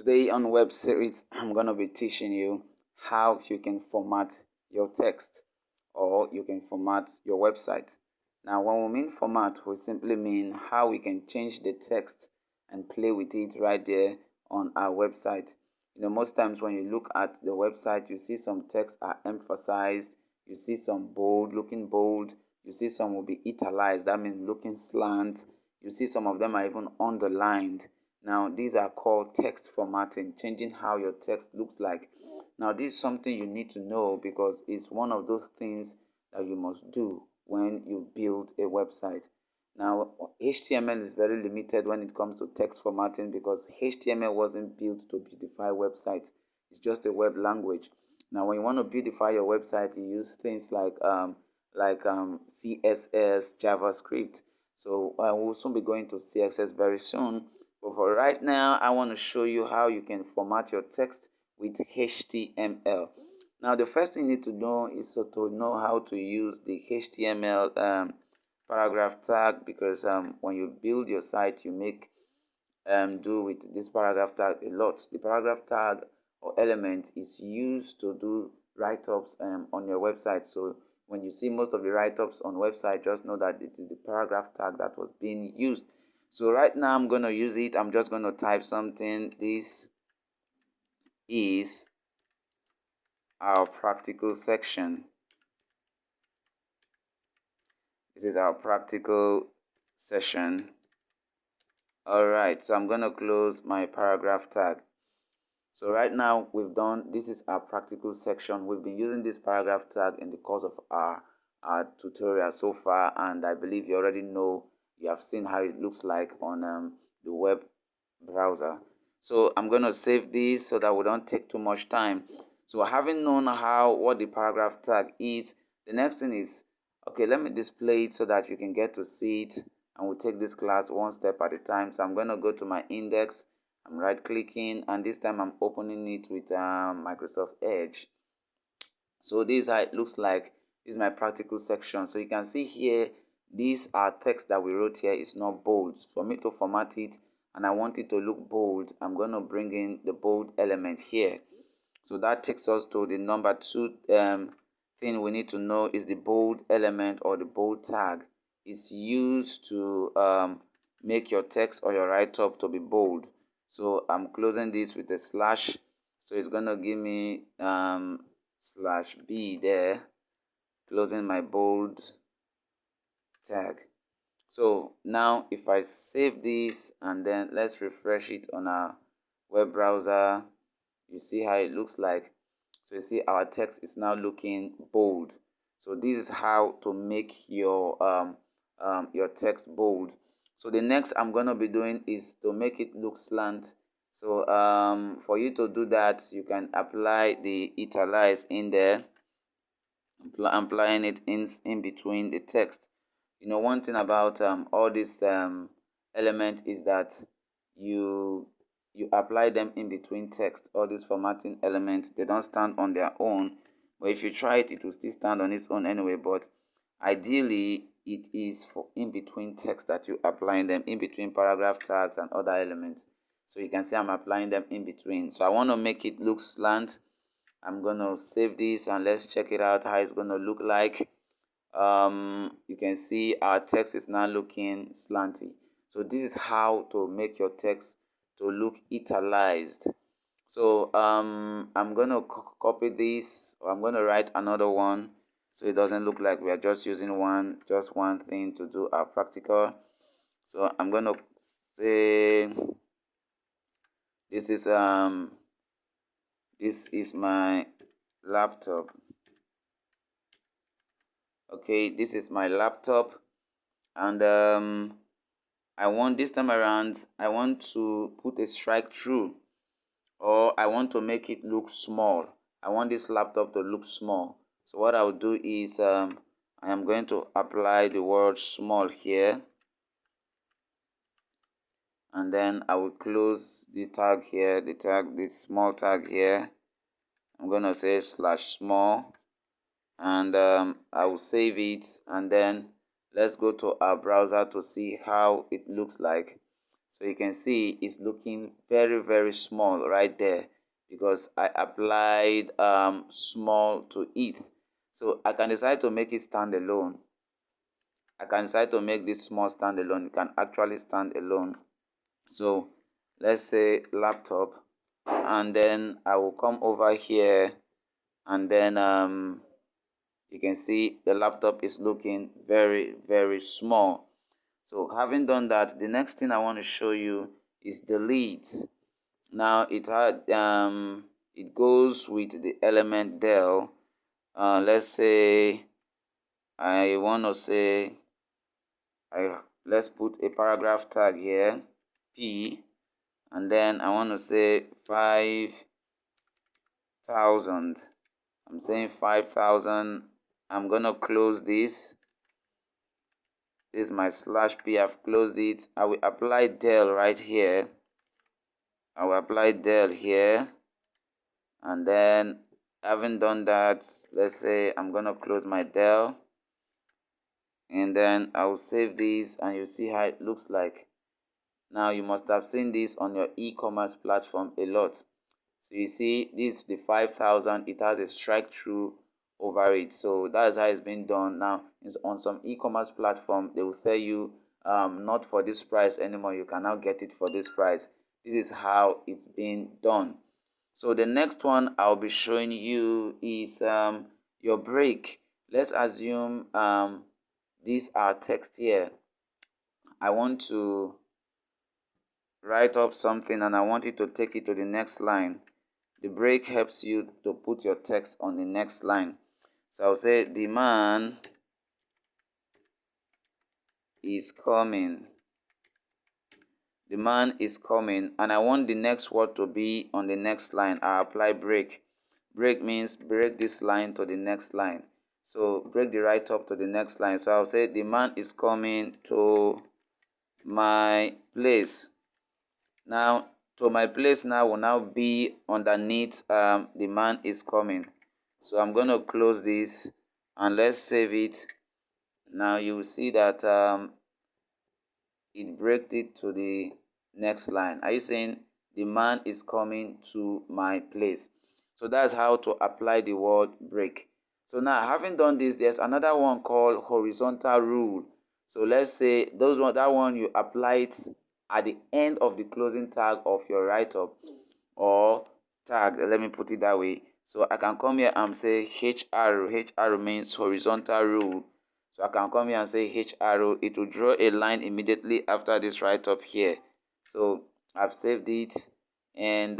Today on web series, I'm going to be teaching you how you can format your text or you can format your website. Now, when we mean format, we simply mean how we can change the text and play with it right there on our website. Most times when you look at the website, you see some text are emphasized, you see some bold, looking bold, you see some will be italicized, that means looking slant, you see some of them are even underlined. Now, these are called text formatting, changing how your text looks like. Now, this is something you need to know because it's one of those things that you must do when you build a website. Now, HTML is very limited when it comes to text formatting because HTML wasn't built to beautify websites. It's just a web language. Now, when you want to beautify your website, you use things like CSS, JavaScript. So we'll soon be going to CSS very soon. But for right now, I want to show you how you can format your text with HTML. Now, the first thing you need to know is to know how to use the HTML paragraph tag because when you build your site, you make do with this paragraph tag a lot. The paragraph tag or element is used to do write-ups on your website. So when you see most of the write-ups on website, just know that it is the paragraph tag that was being used. So right now I'm going to use it. I'm just going to type something. This is our practical section. This is our practical session. Alright, so I'm going to close my paragraph tag. So right now we've done, this is our practical section. We've been using this paragraph tag in the course of our tutorial so far, and I believe you already know, you have seen how it looks like on the web browser. So I'm going to save this so that we don't take too much time. So having known what the paragraph tag is, the next thing is, okay, let me display it so that you can get to see it, and we'll take this class one step at a time. So I'm going to go to my index. I'm right clicking, and this time I'm opening it with Microsoft Edge. So this is how it looks like. This is my practical section. So you can see here, these are text that we wrote here is not bold. For me to format it and I want it to look bold, I'm going to bring in the bold element here. So that takes us to the number 2 thing we need to know is the bold element or the bold tag. It's used to make your text or your write-up to be bold. So I'm closing this with a slash. So it's going to give me /b there, closing my bold tag. So now if I save this and then let's refresh it on our web browser, you see how it looks like. So you see our text is now looking bold. So this is how to make your text bold. So the next I'm going to be doing is to make it look slant. So for you to do that, you can apply the italize in there, applying it in between the text. One thing about all this element is that you apply them in between text. All these formatting elements, they don't stand on their own, but if you try it, it will still stand on its own anyway. But ideally it is for in between text that you applying them, in between paragraph tags and other elements. So you can see I'm applying them in between. So I want to make it look slant. I'm gonna save this and let's check it out how it's gonna look like. You can see our text is now looking slanty. So this is how to make your text to look italicized. So I'm gonna copy this, or I'm gonna write another one so it doesn't look like we are just using just one thing to do our practical. So I'm gonna say this is my laptop. Okay, this is my laptop, and I want this time around, I want to put a strike through, or I want to make it look small. I want this laptop to look small. So what I will do is I am going to apply the word small here, and then I will close the tag here, the small tag here. I'm going to say /small, and I will save it, and then let's go to our browser to see how it looks like. So you can see it's looking very small right there because I applied small to it. So I can decide to make it stand alone. I can decide to make this small stand alone. It can actually stand alone. So let's say laptop, and then I will come over here, and then you can see the laptop is looking very small. So having done that, the next thing I want to show you is delete. Now it goes with the element del. Let's say I want to say let's put a paragraph tag here, P, and then I want to say 5,000. I'm saying 5,000. I'm gonna close this. This is my slash P. I've closed it. I will apply del right here. I will apply del here, and then having done that, let's say I'm gonna close my del, and then I will save this, and you see how it looks like. Now you must have seen this on your e-commerce platform a lot. So you see this, the 5,000, it has a strike through over it. So that is how it's been done. Now it's on some e-commerce platform, they will tell you not for this price anymore, you can now get it for this price. This is how it's been done. So the next one I'll be showing you is your break. Let's assume these are text here. I want to write up something and I want it to take it to the next line. The break helps you to put your text on the next line. So I'll say the man is coming. The man is coming, and I want the next word to be on the next line. I apply break. Break means break this line to the next line. So break the write up to the next line. So I'll say the man is coming to my place. Now to my place now will now be underneath the man is coming. So I'm going to close this and let's save it. Now you will see that it breaks it to the next line. Are you saying the man is coming to my place? So that's how to apply the word break. So now having done this, there's another one called horizontal rule. So let's say that one you apply it at the end of the closing tag of your write-up or tag. Let me put it that way. So I can come here and say H arrow. H arrow means horizontal rule. So I can come here and say H arrow. It will draw a line immediately after this write-up here. So I've saved it, and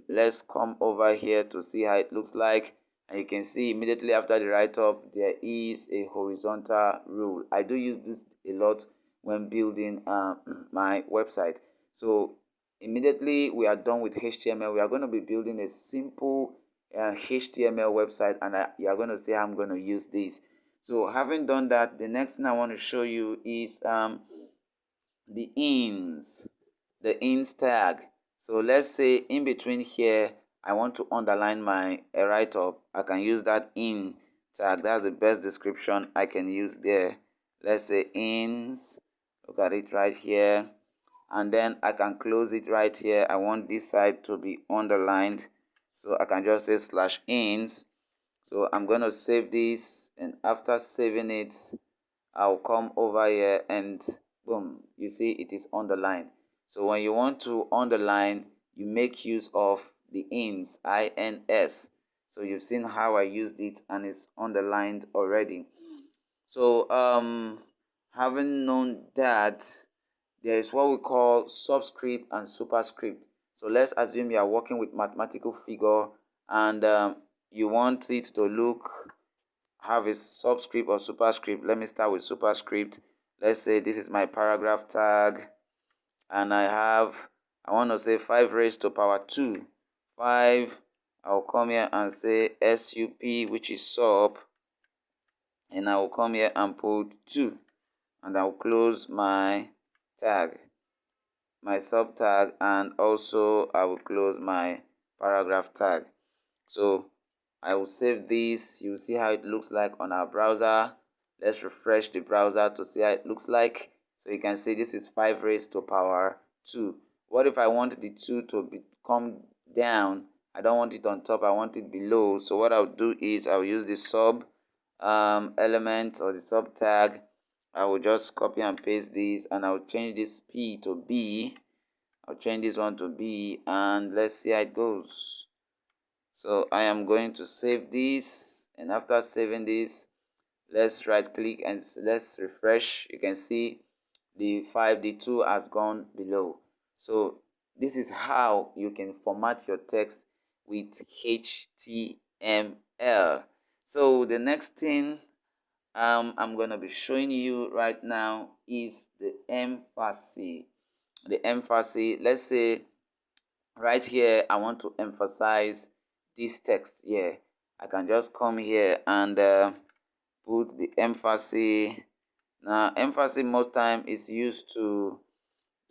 let's come over here to see how it looks like. And you can see immediately after the write-up there is a horizontal rule. I do use this a lot when building my website. So immediately we are done with HTML, we are going to be building a simple HTML website, and you are going to see how I'm going to use this. So having done that, the next thing I want to show you is the ins tag. So let's say in between here I want to underline my write-up. I can use that in tag. That's the best description I can use there. Let's say ins, look at it right here, and then I can close it right here. I want this side to be underlined, so I can just say slash ins. So I'm going to save this, and after saving it I'll come over here and boom, you see it is underlined. So when you want to underline, you make use of the ins, ins. So you've seen how I used it and it's underlined already. So having known that, there is what we call subscript and superscript. So let's assume you are working with mathematical figure and you want it to have a subscript or superscript. Let me start with superscript. Let's say this is my paragraph tag, and I want to say 5 raised to power 2. 5, I'll come here and say sup, which is sub, and I will come here and put 2, and I'll close my tag, my sub tag, and also I will close my paragraph tag. So I will save this. You'll see how it looks like on our browser. Let's refresh the browser to see how it looks like. So you can see this is 5 raised to power 2. What if I want the 2 to come down? I don't want it on top, I want it below. So what I'll do is I'll use the sub element or the sub tag. I will just copy and paste this, and I'll change this P to B. I'll change this one to B, and let's see how it goes. So I am going to save this, and after saving this, let's right click and let's refresh. You can see the 2 has gone below. So this is how you can format your text with HTML. So the next thing I'm going to be showing you right now is the emphasis. The emphasis, let's say right here I want to emphasize this text here. I can just come here and put the emphasis. Now emphasis most time is used to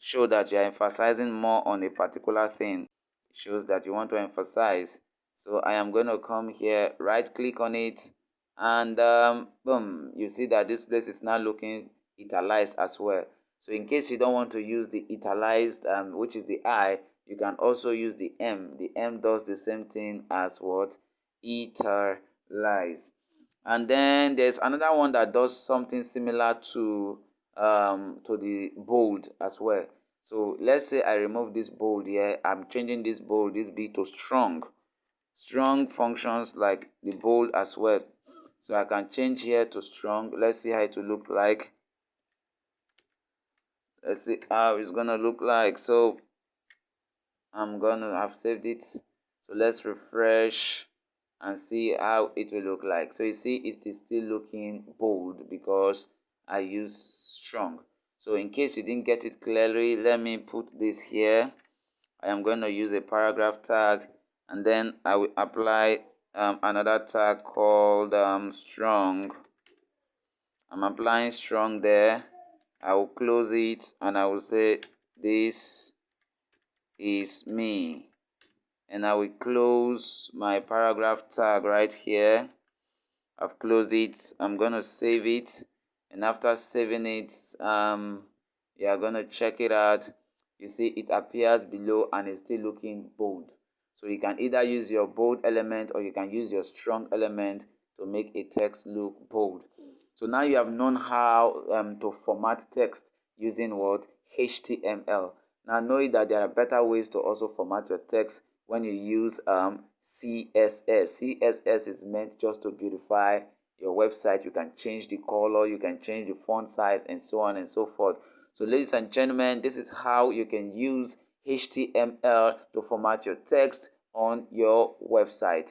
show that you are emphasizing more on a particular thing. It shows that you want to emphasize. So I am going to come here, right click on it, and boom, you see that this place is now looking italicized as well. So in case you don't want to use the italicized, which is the I, you can also use the M. The M does the same thing as what? Italize. And then there's another one that does something similar to the bold as well. So let's say I remove this bold here. I'm changing this bold, this B, to strong. Strong functions like the bold as well. So I can change here to strong. Let's see how it will look like. Let's see how it's gonna look like. So I'm gonna have saved it. So let's refresh and see how it will look like. So you see it is still looking bold because I use strong. So in case you didn't get it clearly, let me put this here. I am going to use a paragraph tag, and then I will apply another tag called strong. I'm applying strong there. I will close it and I will say this is me, and I will close my paragraph tag right here. I've closed it. I'm going to save it, and after saving it, you are going to check it out. You see it appears below and it's still looking bold. So you can either use your bold element or you can use your strong element to make a text look bold. So now you have known how to format text using what? HTML. Now knowing that there are better ways to also format your text when you use CSS. CSS is meant just to beautify your website. You can change the color, you can change the font size, and so on and so forth. So ladies and gentlemen, this is how you can use HTML to format your text on your website.